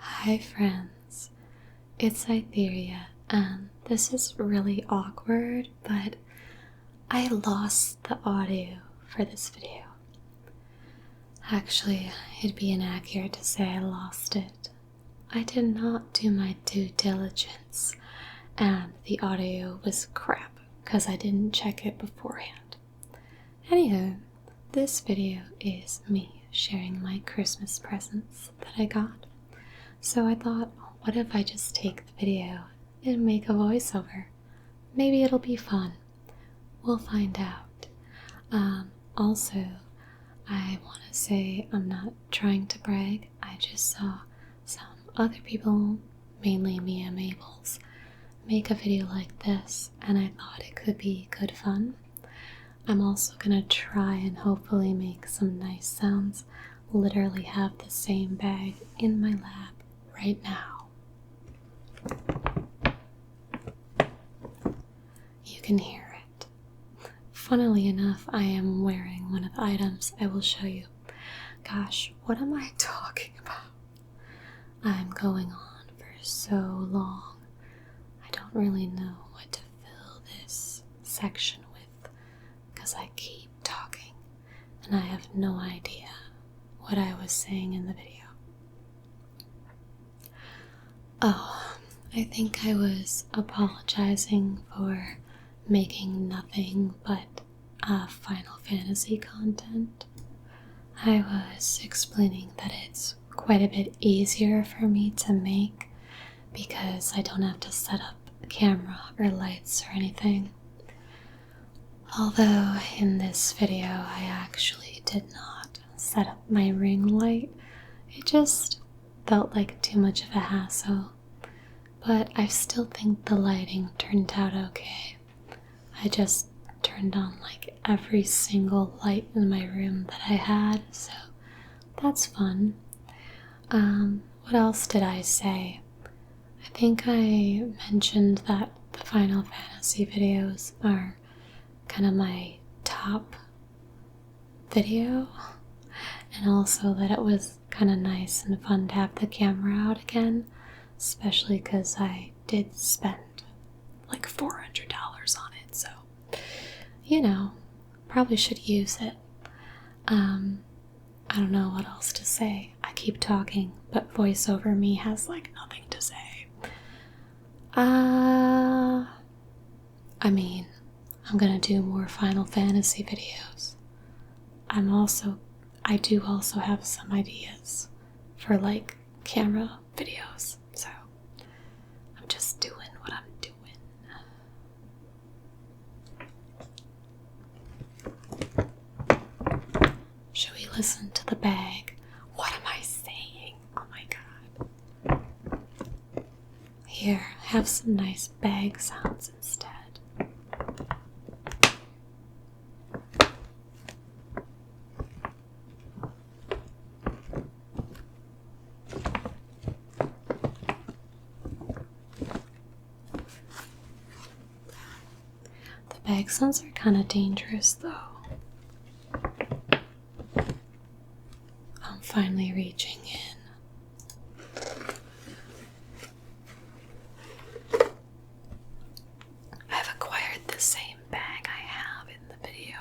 Hi friends, it's Cytheria, and this is really awkward, but I lost the audio for this video. Actually, it'd be inaccurate to say I lost it. I did not do my due diligence, and the audio was crap because I didn't check it beforehand. Anywho, this video is me sharing my Christmas presents that I got. So I thought, what if I just take the video and make a voiceover? Maybe it'll be fun. We'll find out. Also, I want to say I'm not trying to brag. I just saw some other people, mainly Mia Mabels, make a video like this, and I thought it could be good fun. I'm also gonna try and hopefully make some nice sounds. Literally have the same bag in my lap right now. You can hear it. Funnily enough, I am wearing one of the items I will show you. Gosh, what am I talking about? I'm going on for so long. I don't really know what to fill this section with because I keep talking and I have no idea what I was saying in the video. Oh, I think I was apologizing for making nothing but Final Fantasy content. I was explaining that it's quite a bit easier for me to make because I don't have to set up a camera or lights or anything. Although in this video I actually did not set up my ring light. It just felt like too much of a hassle. But I still think the lighting turned out okay. I just turned on like every single light in my room that I had, so that's fun. What else did I say? I think I mentioned that the Final Fantasy videos are kind of my top video, and also that it was kind of nice and fun to have the camera out again, especially because I did spend like $400 on it, so you know, probably should use it. I don't know what else to say. I keep talking, but voiceover me has like nothing to say. I mean, I'm gonna do more Final Fantasy videos. I do also have some ideas for like camera videos, so I'm just doing what I'm doing. Should we listen to the bag? What am I saying? Oh my god. Here, have some nice bag sounds instead. The bag sounds are kind of dangerous though. I'm finally reaching in. I've acquired the same bag I have in the video.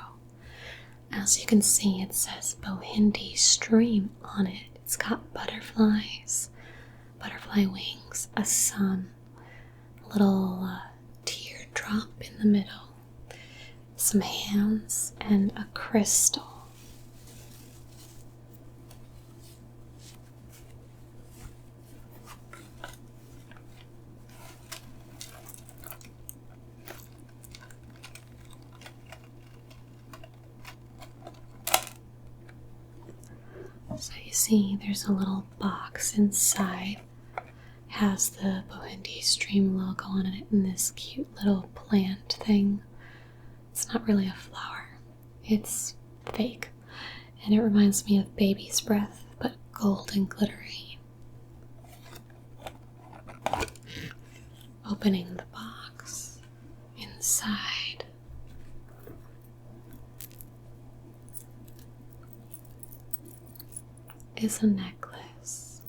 As you can see, it says Bohindi Stream on it. It's got butterflies, butterfly wings, a sun, a little teardrop in the middle, some hands, and a crystal. So you see there's a little box inside. It has the Bohindi Stream logo on it and this cute little plant thing. It's not really a flower. It's fake. And it reminds me of baby's breath, but gold and glittery. Opening the box. Inside is a necklace.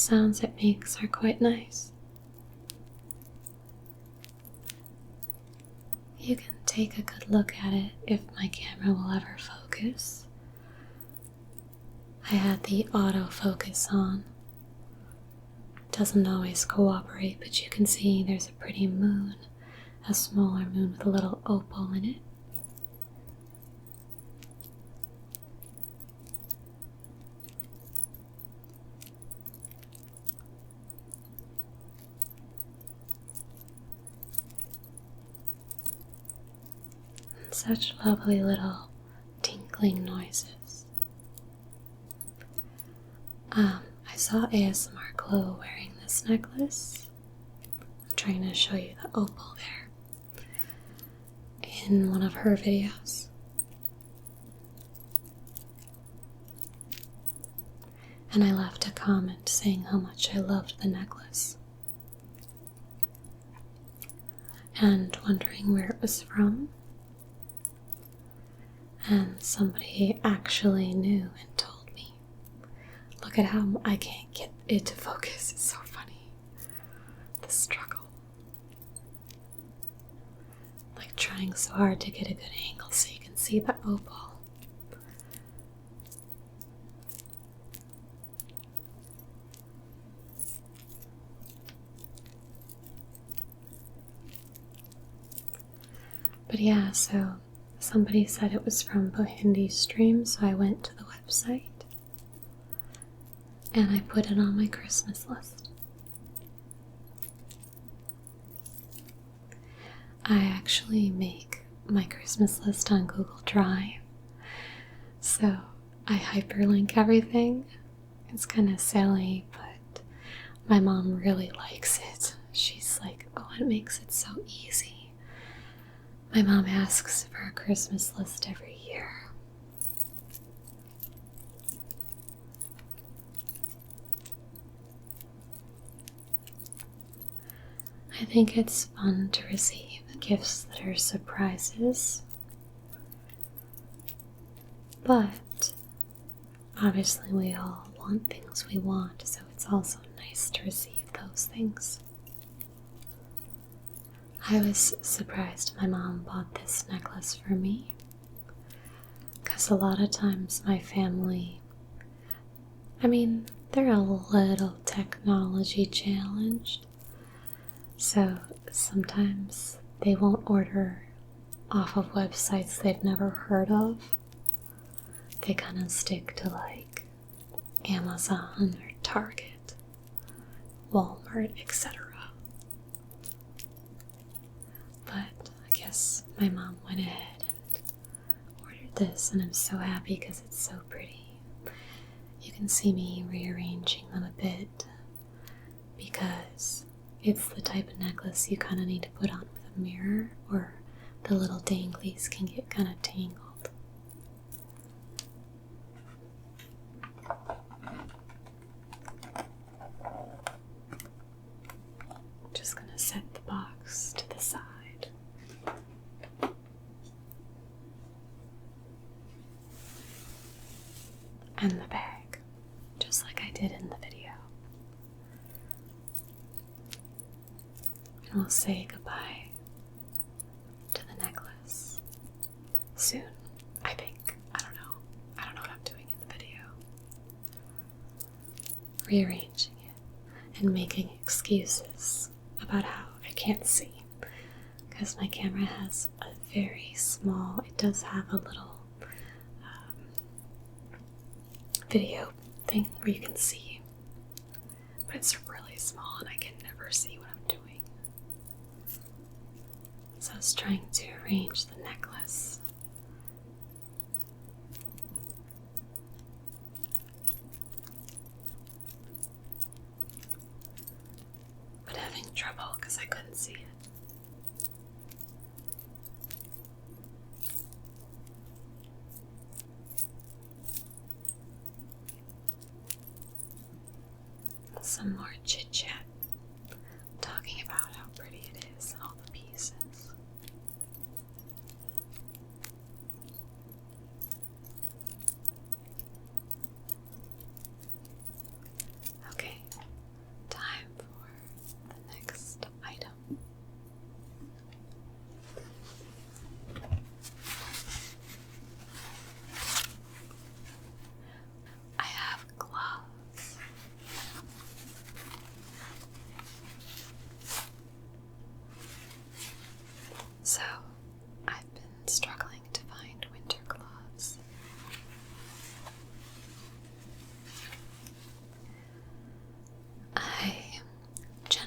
sounds it makes are quite nice. You can take a good look at it if my camera will ever focus. I had the autofocus on. It doesn't always cooperate, but you can see there's a pretty moon, a smaller moon with a little opal in it. And such lovely little tinkling noises. I saw ASMR Glow wearing this necklace. I'm trying to show you the opal there in one of her videos. And I left a comment saying how much I loved the necklace and wondering where it was from. And somebody actually knew and told me. Look at how I can't get it to focus. It's so funny. The struggle. Like trying so hard to get a good angle so you can see the opal. But yeah, so somebody said it was from Hindi Stream, so I went to the website and I put it on my Christmas list. I actually make my Christmas list on Google Drive, so I hyperlink everything. It's kind of silly, but my mom really likes it. She's like, oh, it makes it so easy. My mom asks for a Christmas list every year. I think it's fun to receive gifts that are surprises, but obviously we all want things we want, so it's also nice to receive those things. I was surprised my mom bought this necklace for me, because a lot of times my family, they're a little technology challenged, so sometimes they won't order off of websites they've never heard of. They kind of stick to like Amazon or Target, Walmart, etc. But I guess my mom went ahead and ordered this, and I'm so happy because it's so pretty. You can see me rearranging them a bit because it's the type of necklace you kind of need to put on with a mirror, or the little danglies can get kind of tangled. Just gonna set the box to the side. And the bag, just like I did in the video. And we'll say goodbye to the necklace soon, I think. I don't know. I don't know what I'm doing in the video. Rearranging it and making excuses about how I can't see, because my camera has a very small, it does have a little video thing where you can see, but it's really small and I can never see what I'm doing. So I was trying to arrange the necklace. But having trouble because I couldn't see it. Some more chit chat, talking about how pretty it is and all the pieces. Okay,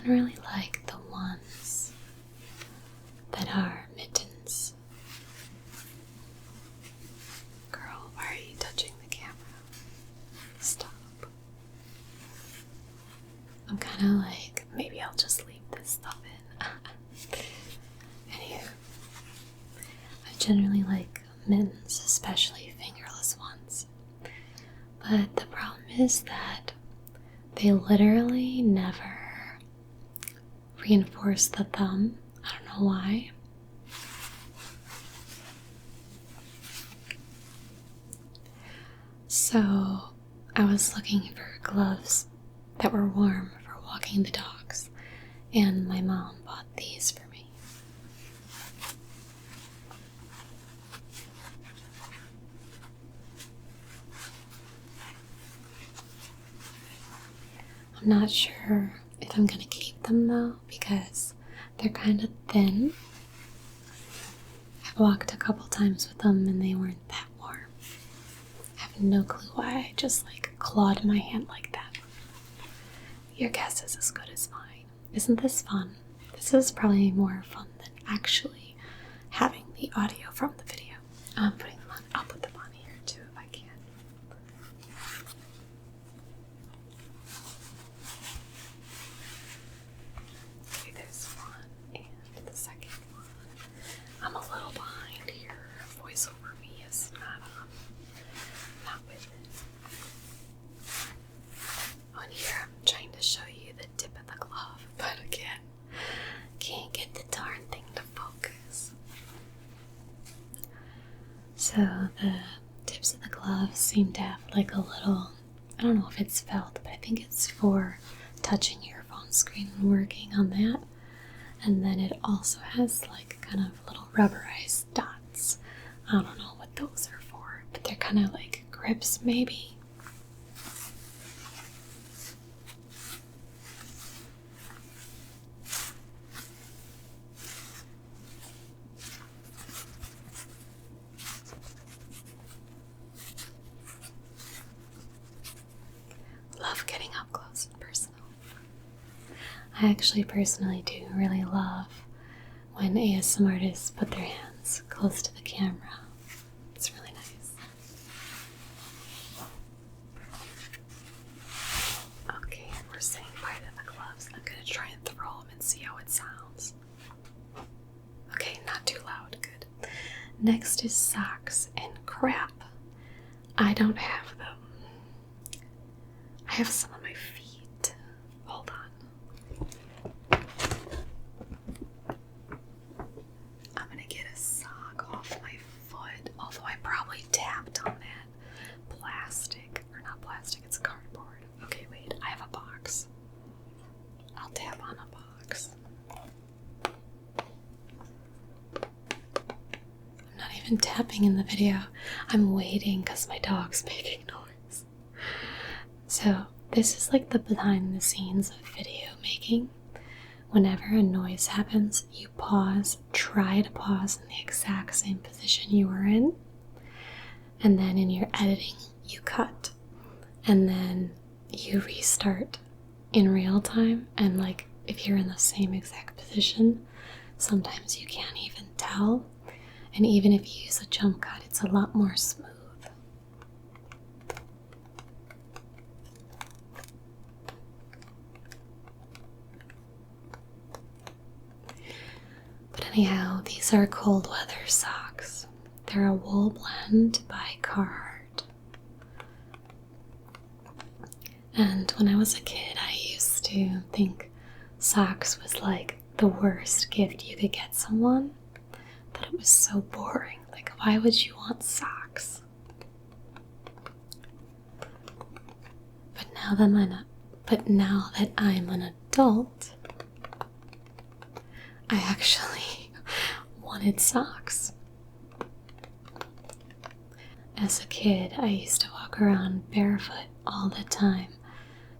generally like the ones that are mittens. Girl, why are you touching the camera? Stop. I'm kind of like, maybe I'll just leave this stuff in. Anywho, I generally like mittens, especially fingerless ones. But the problem is that they literally never reinforce the thumb. I don't know why. So I was looking for gloves that were warm for walking the dogs, and my mom bought these for me. I'm not sure if I'm gonna keep them though, because they're kind of thin. I've walked a couple times with them and they weren't that warm. I have no clue why I just like clawed my hand like that. Your guess is as good as mine. Isn't this fun? This is probably more fun than actually having the audio from the video. I'm putting them on. I'll put them on here too if I can. Okay, there's one and the second one. I'm a little behind here. Voiceover me is not with it. On here, I'm trying to show you the tip of the glove, but again, can't get the darn thing to focus. So the tips of the glove seem to have like a little, I don't know if it's felt, but I think it's for touching your phone screen and working on that. And then it also has like kind of little rubberized dots. I don't know what those are for, but they're kind of like grips maybe. Love getting up close and personal. I actually personally do really love when ASMR artists put their hands close to the camera. It's really nice. Okay, we're saying bye to the gloves. I'm gonna try and throw them and see how it sounds. Okay, not too loud, good. Next is socks, and crap, I don't have them. I have some on my feet. Hold on. I'm gonna get a sock off my foot, although I probably tapped on that plastic, or not plastic, it's cardboard. Okay, wait, I have a box. I'll tap on a box. I'm not even tapping in the video. I'm waiting because my dog's making noise. So this is like the behind the scenes of video making. Whenever a noise happens, you pause, try to pause in the exact same position you were in, and then in your editing, you cut, and then you restart in real time. And like if you're in the same exact position, sometimes you can't even tell, and even if you use a jump cut, it's a lot more smooth. But anyhow, these are cold weather socks. They're a wool blend by Carhartt. And when I was a kid, I used to think socks was like the worst gift you could get someone. That it was so boring. Like, why would you want socks? But now that I'm an adult, I actually wanted socks. As a kid, I used to walk around barefoot all the time,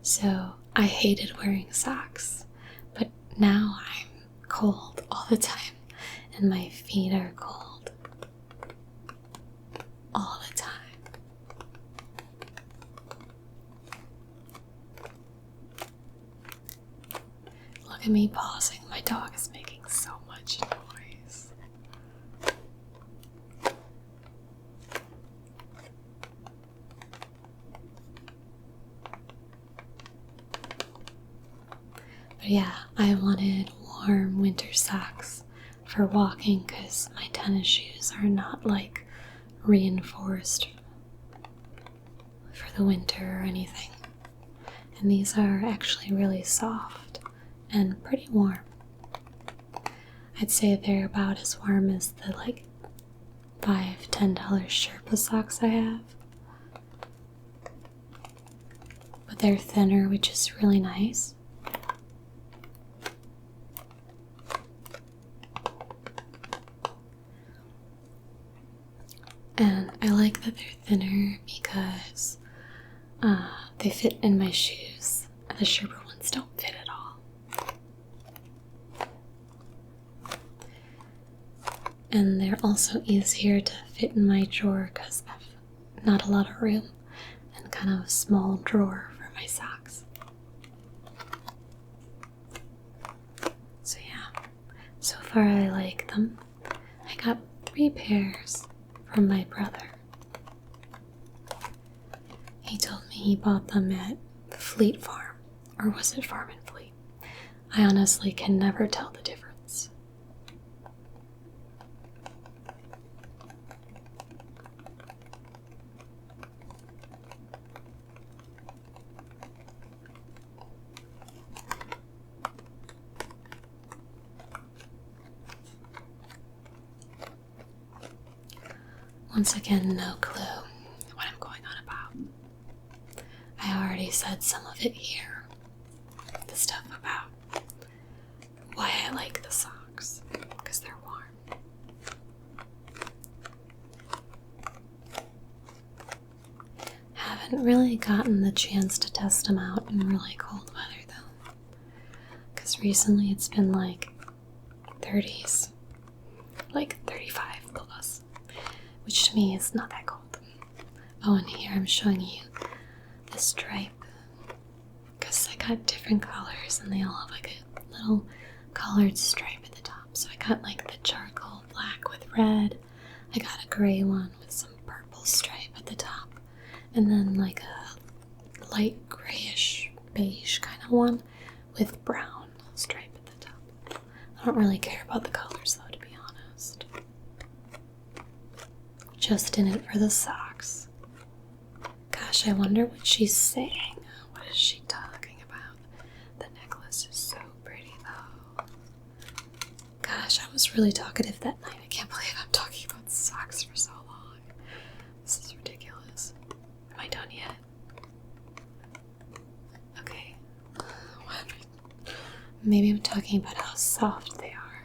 so I hated wearing socks. But now I'm cold all the time, and my feet are cold all the time. Look at me pausing. My dog is making so much noise. But yeah, I wanted warm winter socks for walking because my tennis shoes are not like reinforced for the winter or anything. And these are actually really soft and pretty warm. I'd say they're about as warm as the like $5–10 Sherpa socks I have. But they're thinner, which is really nice. And I like that they're thinner because they fit in my shoes. The Sherpa ones don't fit at all. And they're also easier to fit in my drawer because I've not a lot of room and kind of a small drawer for my socks. So yeah, so far I like them. I got 3 pairs from my brother. He told me he bought them at Fleet Farm, or was it Farm and Fleet? I honestly can never tell the difference. Once again, no clue what I'm going on about. I already said some of it here. The stuff about why I like the socks, because they're warm. Haven't really gotten the chance to test them out in really cold weather though, because recently it's been like 30s, like 35 plus, which to me is not that cold. Oh, and here I'm showing you the stripe, because I got different colors and they all have like a little colored stripe at the top. So I got like the charcoal black with red, I got a gray one with some purple stripe at the top, and then like a light grayish beige kind of one with brown stripe at the top. I don't really care about the colors though, to be honest. Just in it for the socks. Gosh, I wonder what she's saying. What is she talking about? The necklace is so pretty though. Gosh, I was really talkative that night. I can't believe I'm talking about socks for so long. This is ridiculous. Am I done yet? Okay. Maybe I'm talking about how soft they are.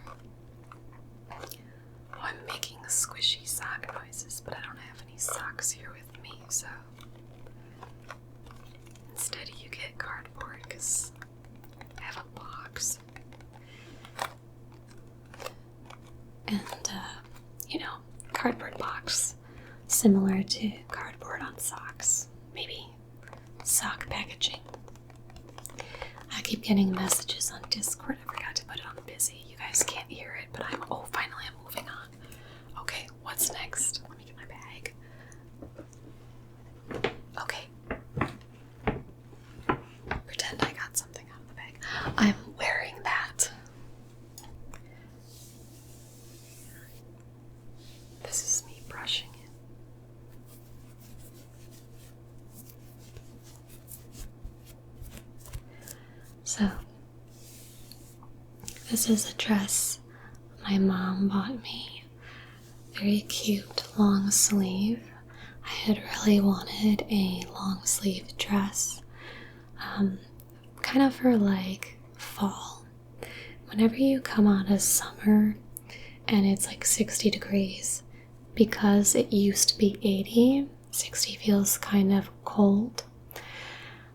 Oh, I'm making squishy sock noises, but I don't have any socks here with me, so instead you get cardboard because I have a box. And, you know, cardboard box, similar to cardboard on socks. Maybe sock packaging. I keep getting messages on Discord. I forgot to put it on busy. You guys can't hear it, but oh, finally I'm moving on. Okay, what's next? Let me get my bag. Okay. Pretend I got something out of the bag. I'm wearing that. This is me brushing it. So, this is a dress my mom bought me. Very cute long sleeve. I had really wanted a long sleeve dress, kind of for like fall. Whenever you come out of summer and it's like 60 degrees, because it used to be 80, 60 feels kind of cold.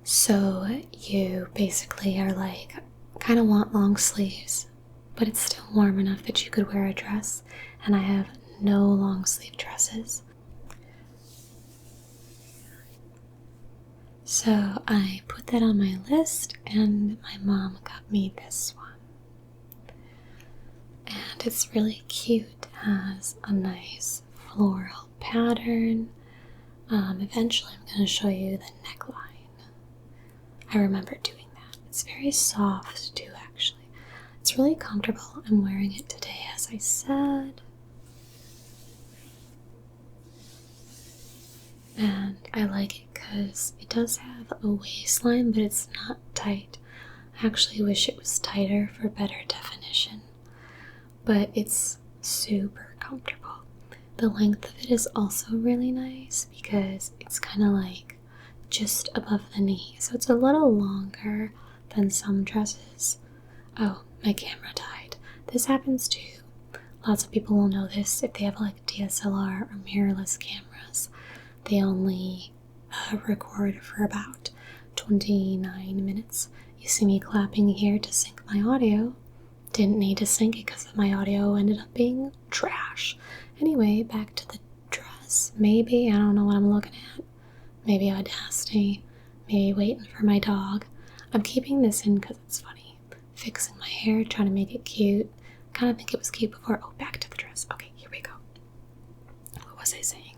So you basically are like, kind of want long sleeves, but it's still warm enough that you could wear a dress, and I have no long sleeve dresses. So I put that on my list, and my mom got me this one. And it's really cute. It has a nice floral pattern. Eventually I'm going to show you the neckline. I remember doing that. It's very soft too, actually. It's really comfortable. I'm wearing it today, as I said. And I like it because it does have a waistline, but it's not tight. I actually wish it was tighter for better definition, but it's super comfortable. The length of it is also really nice because it's kind of like just above the knee, so it's a little longer than some dresses. Oh, my camera died. This happens too. Lots of people will know this if they have like DSLR or mirrorless cameras. They only record for about 29 minutes. You see me clapping here to sync my audio. Didn't need to sync it because my audio ended up being trash. Anyway, back to the dress. Maybe, I don't know what I'm looking at. Maybe Audacity. Maybe waiting for my dog. I'm keeping this in because it's funny. Fixing my hair, trying to make it cute. Kind of think it was cute before. Oh, back to the dress. Okay, here we go. What was I saying?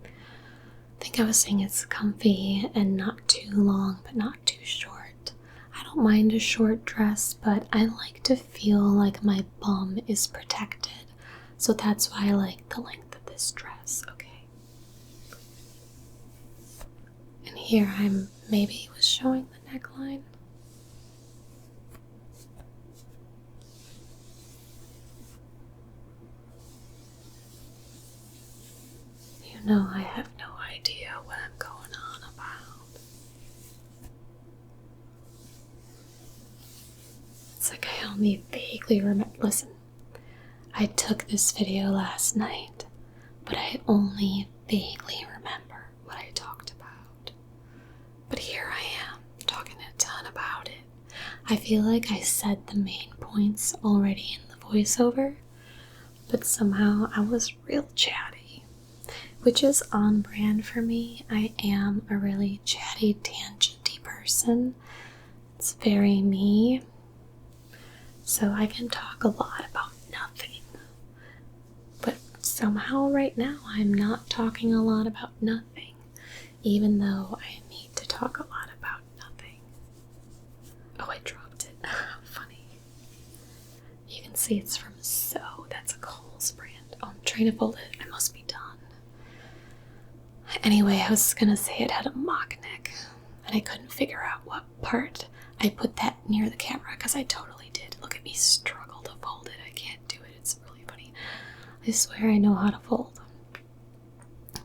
I think I was saying it's comfy and not too long, but not too short. I don't mind a short dress, but I like to feel like my bum is protected. So that's why I like the length of this dress, okay? And here I'm maybe was showing the neckline. You know, I have no idea what I'm going on about. It's like I only vaguely remember. Listen, I took this video last night, but I only vaguely remember what I talked about. But here I am, talking a ton about it. I feel like I said the main points already in the voiceover, but somehow I was real chatty, which is on brand for me. I am a really chatty, tangenty person. It's very me. So I can talk a lot about nothing. But somehow right now I'm not talking a lot about nothing, even though I need to talk a lot about nothing. Oh, I dropped it. Funny. You can see it's from So. That's a Kohl's brand. Oh, I'm trying to fold it. I must be done. Anyway, I was gonna say it had a mock neck, and I couldn't figure out what part I put that near the camera, because I totally did. Look at me struggle to fold it. I can't do it. It's really funny. I swear I know how to fold.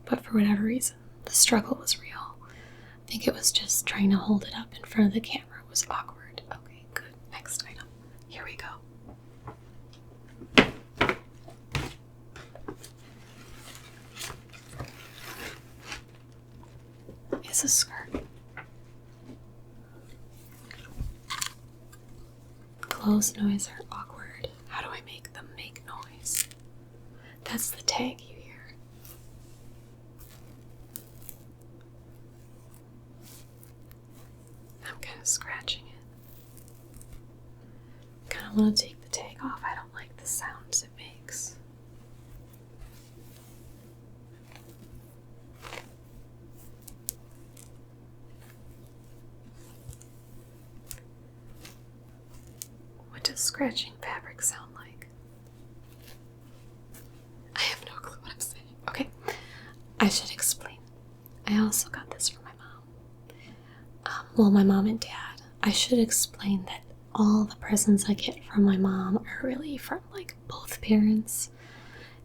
But for whatever reason, the struggle was real. I think it was just trying to hold it up in front of the camera was awkward. Okay, good. Next item. Here we go. It's a skirt. Clothes noise are awkward. How do I make them make noise? That's the tag you hear. I'm kind of scratching it. Kind of want to take the tag off. I don't like the sounds it makes. What does scratching fabric sound like? I have no clue what I'm saying. Okay, I should explain. I also got this from my mom. Well, my mom and dad. I should explain that all the presents I get from my mom are really from like both parents.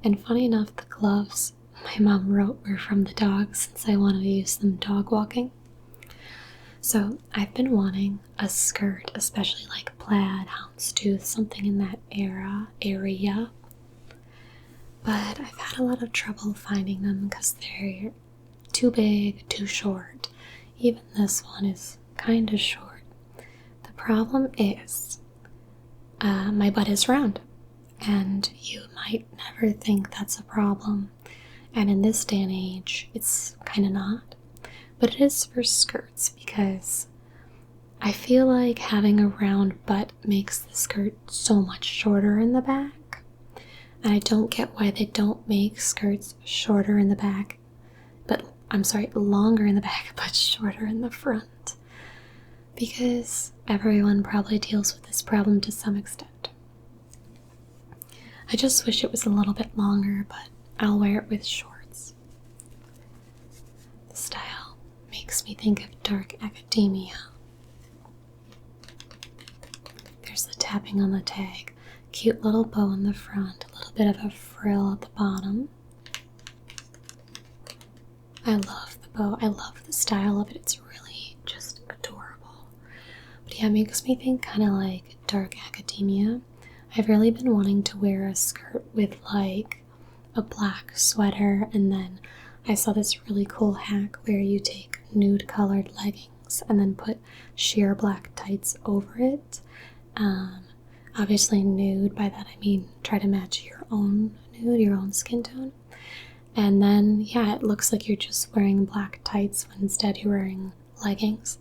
And funny enough, the gloves my mom wrote were from the dog since I wanted to use them dog walking. So I've been wanting a skirt, especially like plaid, houndstooth, something in that area. But I've had a lot of trouble finding them because they're too big, too short. Even this one is kind of short. The problem is my butt is round, and you might never think that's a problem. And in this day and age, it's kind of not. But it is for skirts because I feel like having a round butt makes the skirt so much shorter in the back. And I don't get why they don't make skirts shorter in the back, but I'm sorry, longer in the back, but shorter in the front. Because everyone probably deals with this problem to some extent. I just wish it was a little bit longer, but I'll wear it with shorts. The style makes me think of dark academia. There's the tapping on the tag, cute little bow in the front, a little bit of a frill at the bottom. I love the bow, I love the style of it, it's really just adorable. But yeah, it makes me think kind of like dark academia. I've really been wanting to wear a skirt with like a black sweater, and then I saw this really cool hack where you take nude colored leggings and then put sheer black tights over it. Obviously nude, by that I mean try to match your own nude, your own skin tone. And then, yeah, it looks like you're just wearing black tights when instead you're wearing leggings.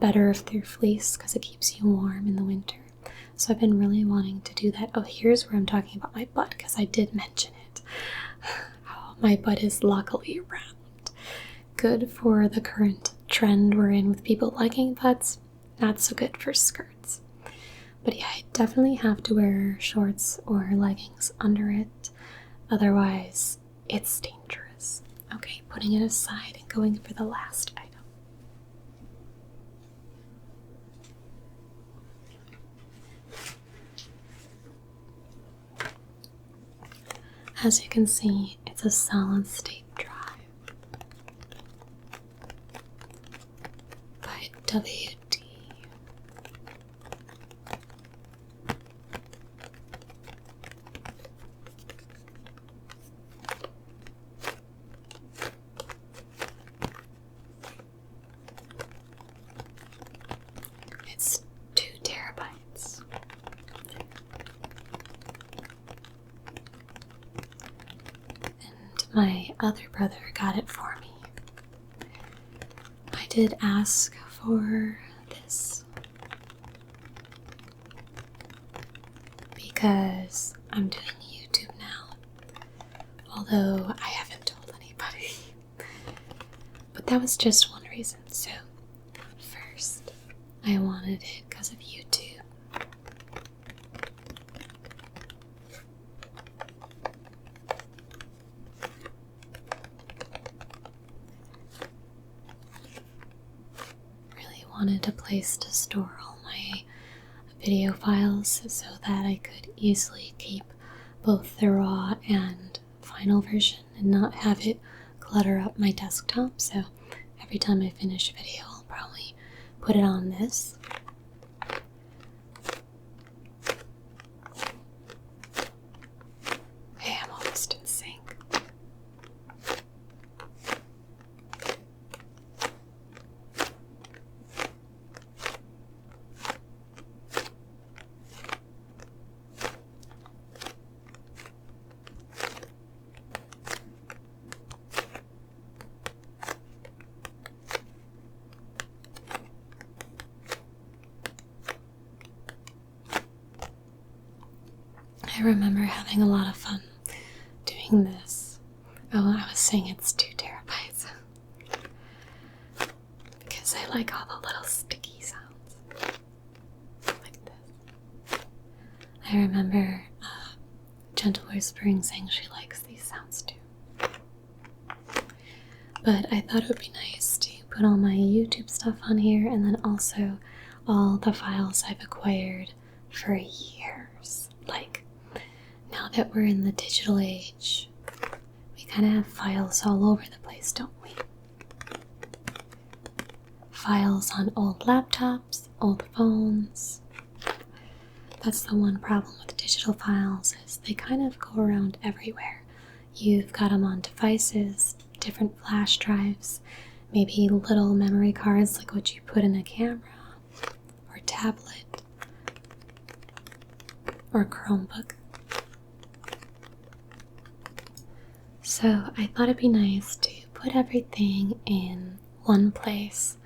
Better if they're fleece because it keeps you warm in the winter. So I've been really wanting to do that. Oh, here's where I'm talking about my butt because I did mention it. Oh, my butt is luckily round. Good for the current trend we're in with people liking butts. Not so good for skirts. But yeah, I definitely have to wear shorts or leggings under it. Otherwise, it's dangerous. Okay, putting it aside and going for the last item. As you can see, it's a solid state drive by WD. It's 2 terabytes. And my other brother got it for me. I did ask for this because I'm doing YouTube now, although I haven't told anybody. But that was just one reason. So first, I wanted it because of YouTube. Really wanted a place to store all my video files so that I could easily keep both the raw and final version and not have it clutter up my desktop. So every time I finish a video, I'll probably put it on this. Hey, I'm almost in sync. I remember having a lot of fun doing this. Oh, I was saying it's 2 terabytes. Because I like all the little sticky sounds. Like this. I remember Gentle Whispering saying she likes these sounds too. But I thought it would be nice to put all my YouTube stuff on here, and then also all the files I've acquired for years. Like, now that we're in the digital age, we kind of have files all over the place, don't we? Files on old laptops, old phones. That's the one problem with digital files, is they kind of go around everywhere. You've got them on devices, different flash drives, maybe little memory cards like what you put in a camera, or tablet, or Chromebook. So I thought it'd be nice to put everything in one place.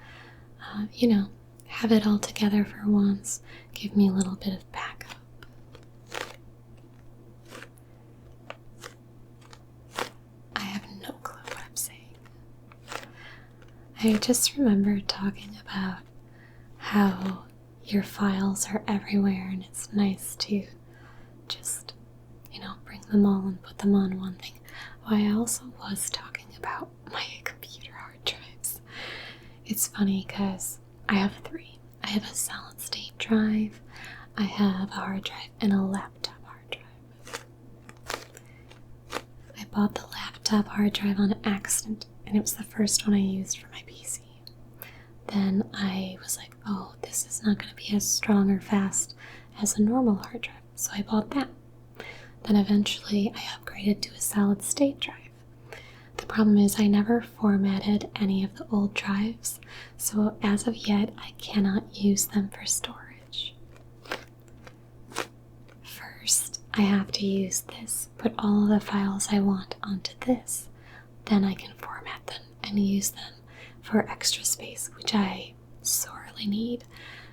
You know, have it all together for once. Give me a little bit of backup. I just remember talking about how your files are everywhere and it's nice to just, bring them all and put them on one thing. Oh, I also was talking about my computer hard drives. It's funny because I have three. I have a solid state drive, I have a hard drive, and a laptop hard drive. I bought the laptop hard drive on accident, and it was the first one I used for my PC. Then I was like, oh, this is not going to be as strong or fast as a normal hard drive, so I bought that. Then eventually I upgraded to a solid state drive. The problem is I never formatted any of the old drives, so as of yet I cannot use them for storage. First, I have to use this, put all of the files I want onto this, then I can format them and use them for extra space, which I sorely need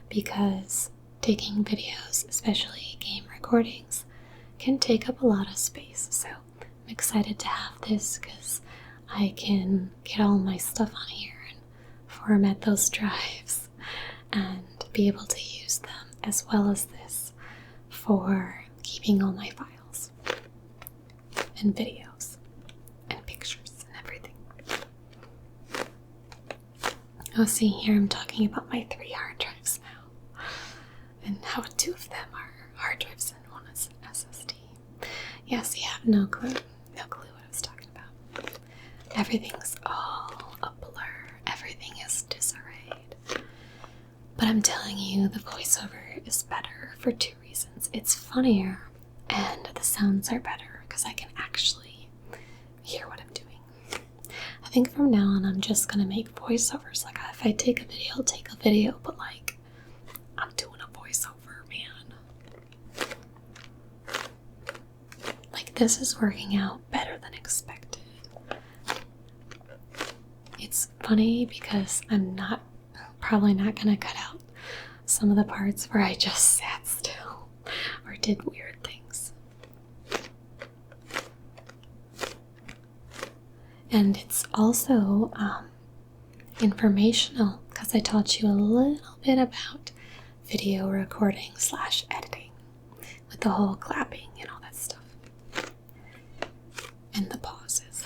because taking videos, especially game recordings, can take up a lot of space. So I'm excited to have this because I can get all my stuff on here and format those drives and be able to use them as well as this for keeping all my files and videos and pictures and everything. Oh, see, here I'm talking about my 3 hard drives now and how 2 of them are hard drives and 1 is an SSD. Yes, you have no clue what I was talking about. Everything's all a blur. Everything is disarrayed. But I'm telling you, the voiceover is better for 2 reasons. It's funnier, and the sounds are better because I can actually hear what I'm doing. I think from now on, I'm just gonna make voiceovers. Like, if I take a video, I'll take a video, but like, I'm doing a voiceover, man. Like, this is working out better than expected. It's funny because I'm probably not gonna cut out some of the parts where I just sat still or did weird things. And it's also informational because I taught you a little bit about video recording / editing with the whole clapping and all that stuff and the pauses.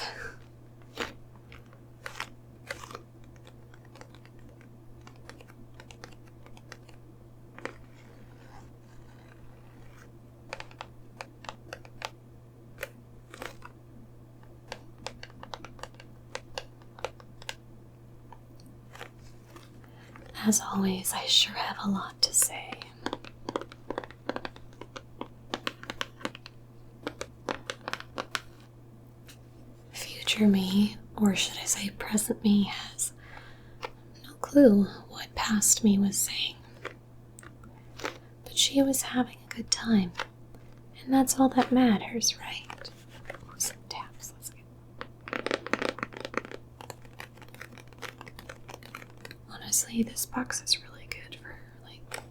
As always, I sure have a lot to say. Future me, or should I say present me, has no clue what past me was saying. But she was having a good time, and that's all that matters, right? Oh, some taps, let's get. Honestly, this box is really good for like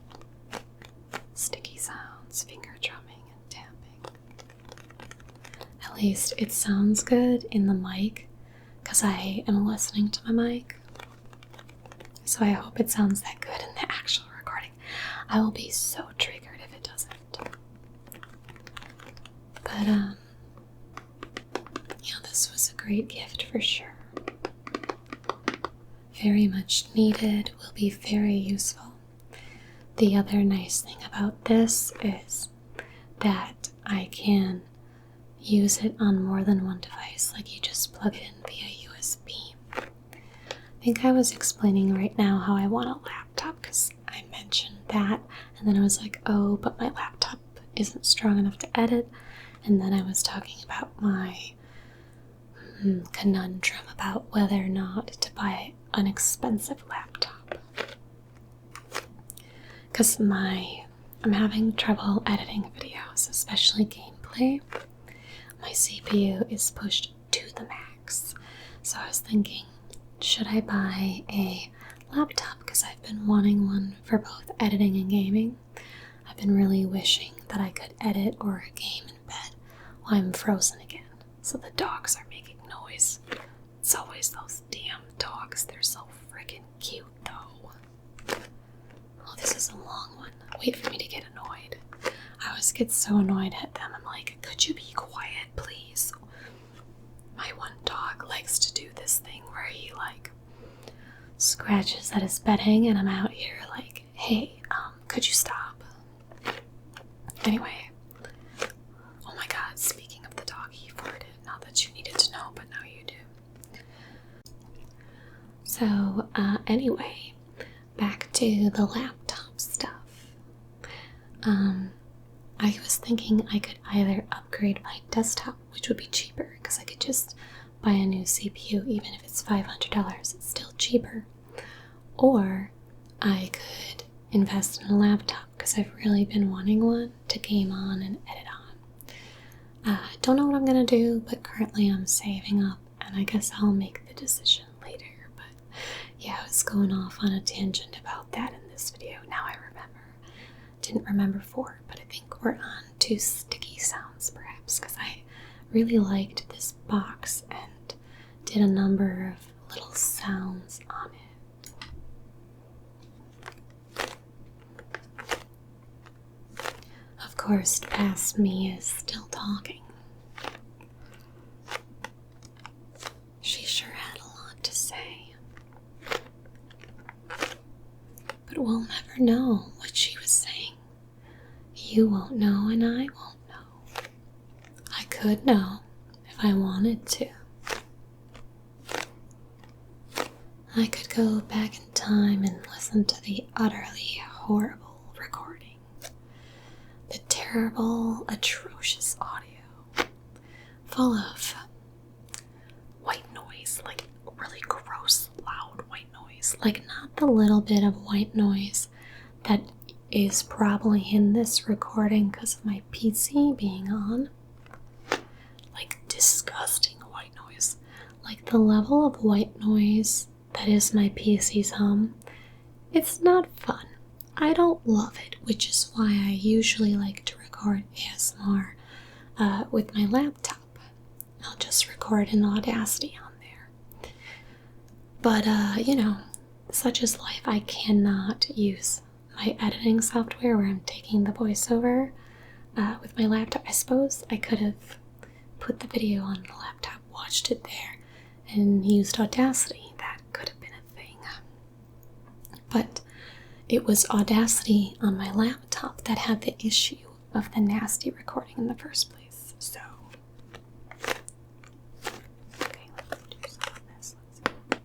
sticky sounds, finger drumming, and tapping. At least it sounds good in the mic because I am listening to my mic. So I hope it sounds that good in the actual recording. I will be so triggered if it doesn't. But this was a great gift for sure. Very much needed, will be very useful. The other nice thing about this is that I can use it on more than one device, like you just plug it in via USB. I think I was explaining right now how I want a laptop because I mentioned that, and then I was like, oh, but my laptop isn't strong enough to edit, and then I was talking about my conundrum about whether or not to buy an expensive laptop. Because I'm having trouble editing videos, especially gameplay. My CPU is pushed to the max. So I was thinking, should I buy a laptop? Because I've been wanting one for both editing and gaming. I've been really wishing that I could edit or game in bed while I'm frozen again. So the dogs are making noise. It's always those damn dogs. They're so cute though. Oh, this is a long one. Wait for me to get annoyed. I always get so annoyed at them. I'm like, could you be quiet, please? My one dog likes to do this thing where he like scratches at his bedding, and I'm out here like, hey, could you stop? Anyway, oh my god, speaking of the dog, he farted. Not that you needed to know, but now you do. So, anyway, back to the laptop stuff. I was thinking I could either upgrade my desktop, which would be cheaper, because I could just buy a new CPU, even if it's $500, it's still cheaper. Or I could invest in a laptop, because I've really been wanting one to game on and edit on. I don't know what I'm gonna do, but currently I'm saving up, and I guess I'll make the decision later. But yeah, I was going off on a tangent about that in this video. Now I remember. Didn't remember before, but I think we're on to sticky sounds perhaps, because I really liked this box and did a number of little sounds on it. Of course, past me is still talking. She sure had a lot to say. But we'll never know what she was saying. You won't know, and I won't know. I could know if I wanted to. I could go back in time and listen to the utterly horrible recording. The terrible, atrocious audio. Full of white noise, like really gross, loud white noise. Like not the little bit of white noise that is probably in this recording because of my PC being on. Like disgusting white noise. Like the level of white noise that is my PC's hum. It's not fun. I don't love it, which is why I usually like to record ASMR with my laptop. I'll just record in Audacity on there. But, you know, such is life. I cannot use my editing software where I'm taking the voiceover with my laptop. I suppose I could have put the video on the laptop, watched it there, and used Audacity. That could have been a thing. But it was Audacity on my laptop that had the issue of the nasty recording in the first place. So, okay, let's do some of this. Let's see.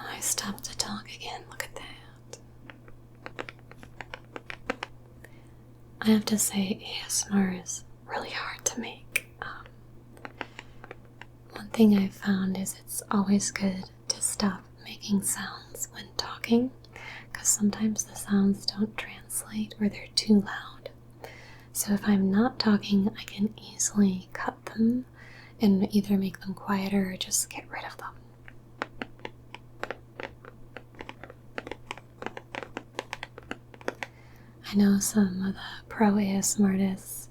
I stopped to talk again. Look at that. I have to say, ASMR is really hard to make. One thing I've found is it's always good to stop making sounds when talking, because sometimes the sounds don't translate or they're too loud. So if I'm not talking, I can easily cut them and either make them quieter or just get rid of them. I know some of the pro ASMR artists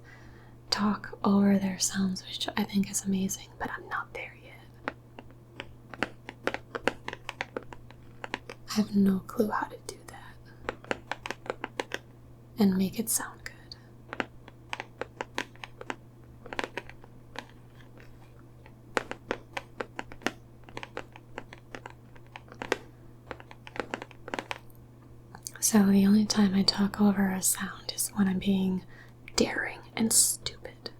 talk over their sounds, which I think is amazing, but I'm not there yet. I have no clue how to do that and make it sound good. So the only time I talk over a sound is when I'm being daring and stupid.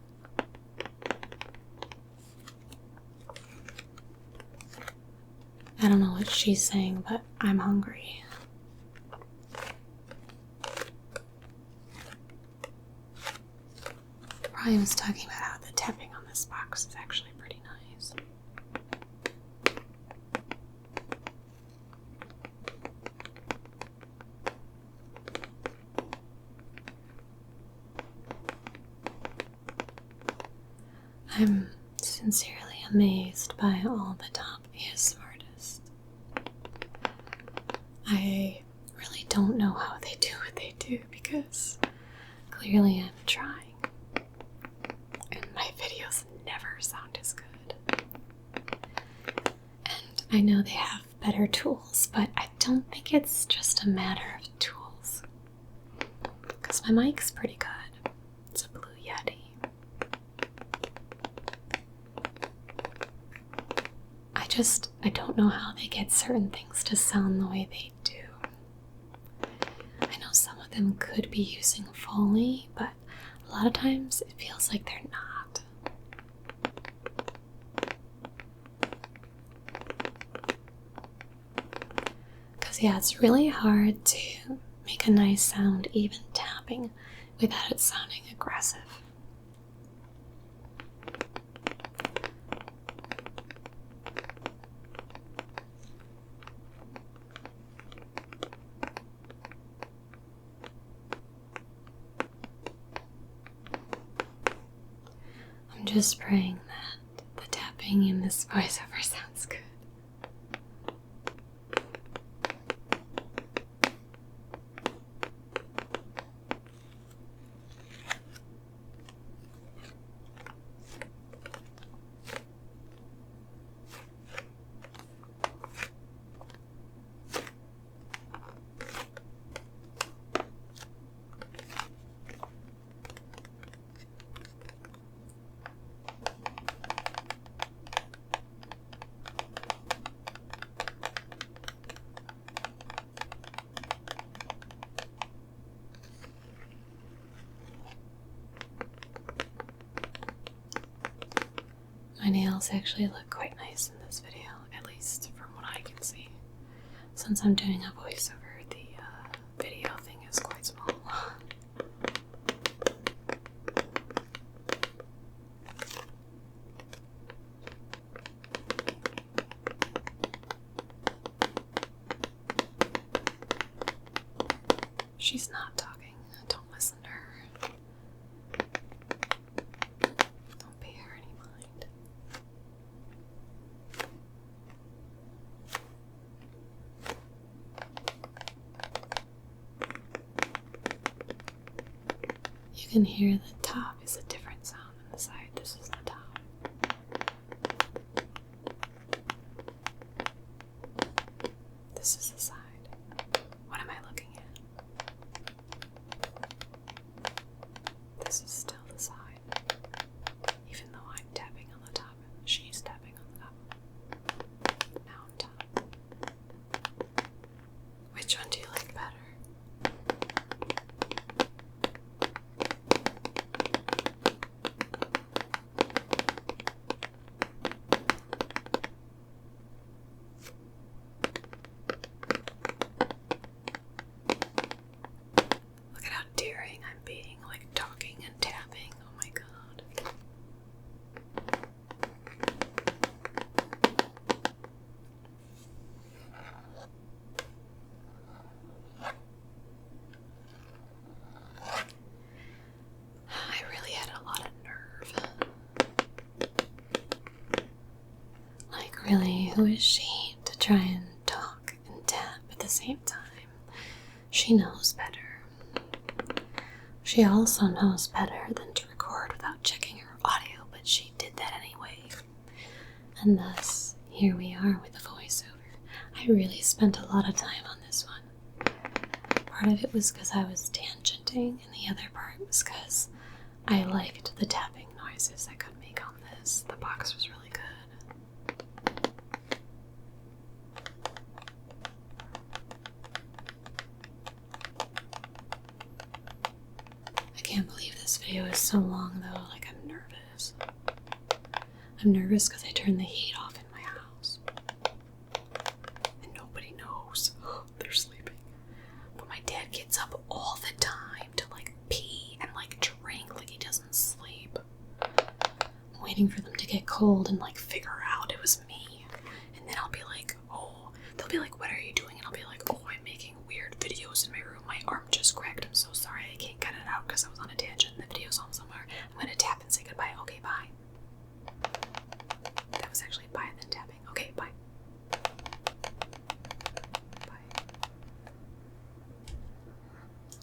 I don't know what she's saying, but I'm hungry. Brian was talking about how the tapping on this box is actually pretty nice. I'm sincerely amazed by all the top ASMR artists. I really don't know how they do what they do because clearly I'm trying. And my videos never sound as good. And I know they have better tools, but I don't think it's just a matter of tools. Because my mic's pretty good. It's a Blue Yeti. I don't know how they get certain things to sound the way they do. I know some of them could be using Foley, but a lot of times it feels like they're not. Because yeah, it's really hard to make a nice sound even tapping without it sounding aggressive. I'm just praying that the tapping in this voiceover sounds good. My nails actually look quite nice in this video, at least from what I can see. Since I'm doing a voiceover, the video thing is quite small. She's not talking. Don't listen to her. Don't pay her any mind. You can hear the top is a different sound than the side. This is the top. This is the side. What am I looking at? This is still the side. Even though I'm tapping on the top, she's tapping on the top. Now on top. Which one do you like better? Look at how daring I'm being, like talking and tapping. Oh my god. I really had a lot of nerve. Like, really, who is she to try and talk and tap at the same time? She knows better. She also knows better than to record without checking her audio, but she did that anyway. And thus, here we are with the voiceover. I really spent a lot of time on this one. Part of it was because I was tangenting, and the other part was because I liked the tapping noises I could make on this. The box was really good. this video is so long though, like I'm nervous. I'm nervous because I turned the heat off in my house. And nobody knows. They're sleeping. But my dad gets up all the time to like pee and like drink like he doesn't sleep. I'm waiting for them to get cold and like figure out it was me. And then I'll be like, oh, they'll be like, what are you doing? And I'll be like, oh, I'm making weird videos in my room. My arm just cracked. I'm so sorry. I can't cut it out because I was on a tangent and the video's on somewhere. I'm gonna tap and say goodbye. Okay, bye. That was actually bye